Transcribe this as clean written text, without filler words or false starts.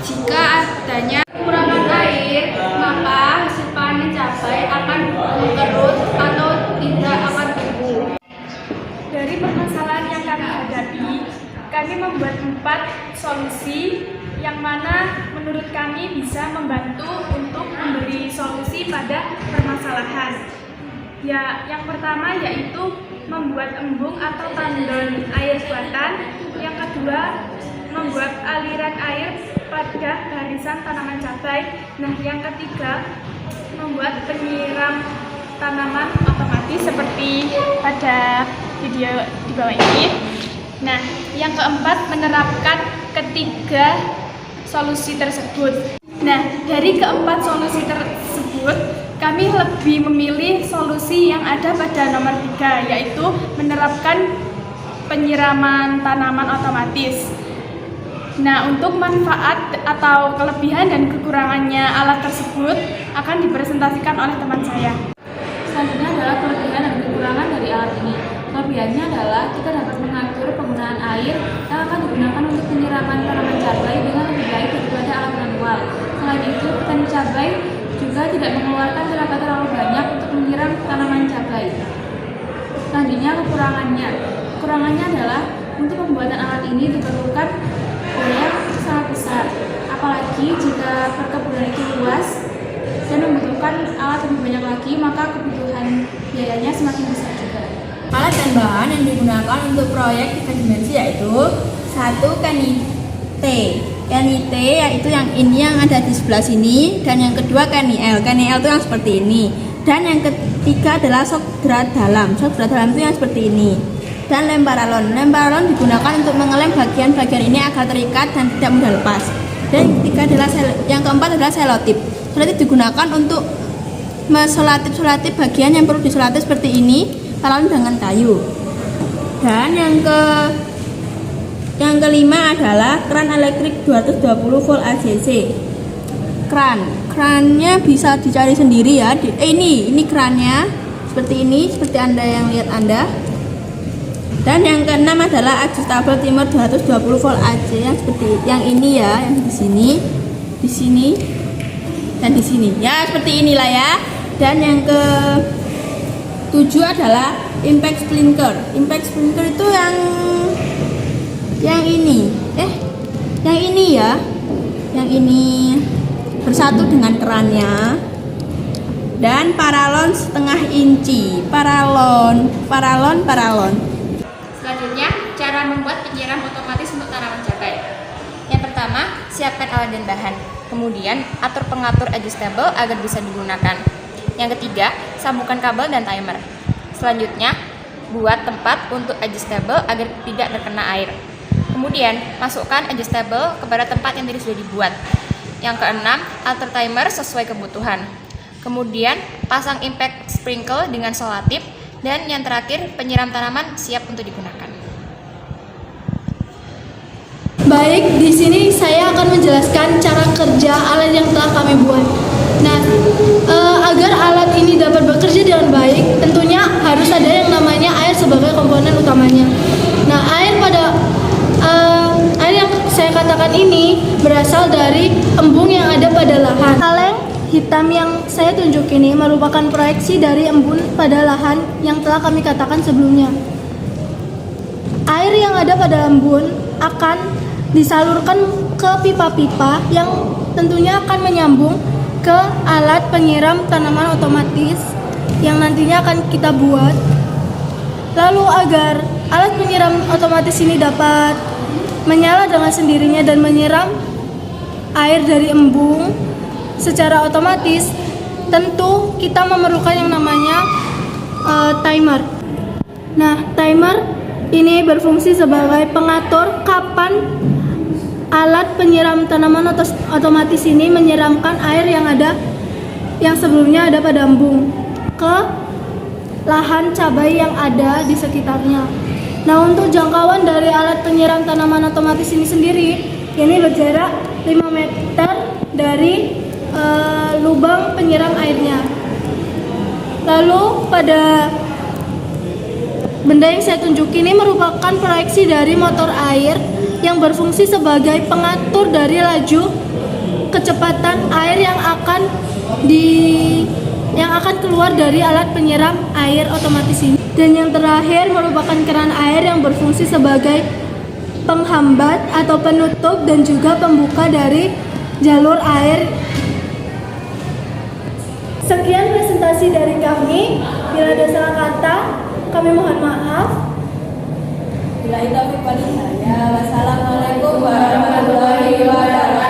Jika adanya kekurangan air, maka hasil panen cabai akan terus atau tidak akan tumbuh. Dari permasalahan yang kami hadapi, kami membuat 4 solusi yang mana menurut kami bisa membantu untuk memberi solusi pada permasalahan. Ya, yang pertama yaitu membuat embung atau tandon air buatan. Yang kedua, membuat aliran air pada barisan tanaman cabai. Nah, yang ketiga, membuat penyiram tanaman otomatis seperti pada video di bawah ini. Nah, yang keempat, menerapkan ketiga solusi tersebut. Nah, dari keempat solusi tersebut, kami lebih memilih solusi yang ada pada nomor 3, yaitu menerapkan penyiraman tanaman otomatis. Nah, untuk manfaat atau kelebihan dan kekurangannya alat tersebut akan dipresentasikan oleh teman saya. Selanjutnya adalah kelebihan dan kekurangan dari alat ini. Kelebihannya adalah kita dapat mengatur penggunaan air yang akan digunakan untuk penyiraman tanaman cabai dengan lebih baik daripada alat manual. Selain itu, petani cabai juga tidak mengeluarkan tenaga terlalu banyak untuk menyiram tanaman cabai. Selanjutnya kekurangannya. Kekurangannya adalah untuk pembuatan alat ini diperlukan biaya sangat besar. Apalagi jika perkebunan itu luas dan membutuhkan alat lebih banyak lagi, maka kebutuhan biayanya semakin besar juga. Alat dan bahan yang digunakan untuk proyek 3 dimensi yaitu 1. Kanite. Kanite yaitu yang ini yang ada di sebelah sini, dan yang kedua Kaniel. Kaniel itu yang seperti ini. Dan yang ketiga adalah sok berat dalam. Sok berat dalam itu yang seperti ini. Dan lem paralon. Lem paralon digunakan untuk mengelem bagian-bagian ini agar terikat dan tidak mudah lepas. Dan yang keempat adalah selotip. Selotip digunakan untuk meselatip bagian yang perlu diselatip seperti ini, paralon dengan kayu. Dan yang kelima adalah kran elektrik 220 volt ACC. Krannya bisa dicari sendiri ya. Ini krannya seperti Anda yang lihat Anda. Dan yang keenam adalah adjustable timer 220 volt AC yang seperti yang ini ya, yang di sini, dan di sini. Ya, seperti inilah ya. Dan yang ke-7 adalah impact sprinkler. Impact sprinkler itu yang ini. Yang ini ya. Yang ini bersatu dengan kerannya. Dan paralon setengah inci. Paralon. Selanjutnya, cara membuat penyiram otomatis untuk tanaman cabai. Yang pertama, siapkan alat dan bahan. Kemudian, atur pengatur adjustable agar bisa digunakan. Yang ketiga, sambungkan kabel dan timer. Selanjutnya, buat tempat untuk adjustable agar tidak terkena air. Kemudian, masukkan adjustable kepada tempat yang tadi sudah dibuat. Yang keenam, atur timer sesuai kebutuhan. Kemudian, pasang impact sprinkle dengan selotip. Dan yang terakhir, penyiram tanaman siap untuk digunakan. Baik, di sini saya akan menjelaskan cara kerja alat yang telah kami buat. Nah, agar alat ini dapat bekerja dengan baik, tentunya harus ada yang namanya air sebagai komponen utamanya. Nah, air yang saya katakan ini berasal dari embung yang ada pada lahan. Kaleng hitam yang saya tunjuk ini merupakan proyeksi dari embun pada lahan yang telah kami katakan sebelumnya. Air yang ada pada embun akan disalurkan ke pipa-pipa yang tentunya akan menyambung ke alat penyiram tanaman otomatis yang nantinya akan kita buat. Lalu agar alat penyiram otomatis ini dapat menyala dengan sendirinya dan menyiram air dari embung secara otomatis, tentu kita memerlukan yang namanya timer. Nah, timer ini berfungsi sebagai pengatur kapan alat penyiram tanaman otomatis ini menyiramkan air yang sebelumnya ada pada embung ke lahan cabai yang ada di sekitarnya. Nah, untuk jangkauan dari alat penyiram tanaman otomatis ini sendiri, ini berjarak 5 meter dari lubang penyiram airnya. Lalu pada benda yang saya tunjuk ini merupakan proyeksi dari motor air yang berfungsi sebagai pengatur dari laju kecepatan air yang akan keluar dari alat penyiram air otomatis ini. Dan yang terakhir merupakan keran air yang berfungsi sebagai penghambat atau penutup dan juga pembuka dari jalur air. Sekian presentasi dari kami. Bila ada salah kata, kami mohon maaf. Bila itu wal hidayah. Wassalamualaikum warahmatullahi wabarakatuh.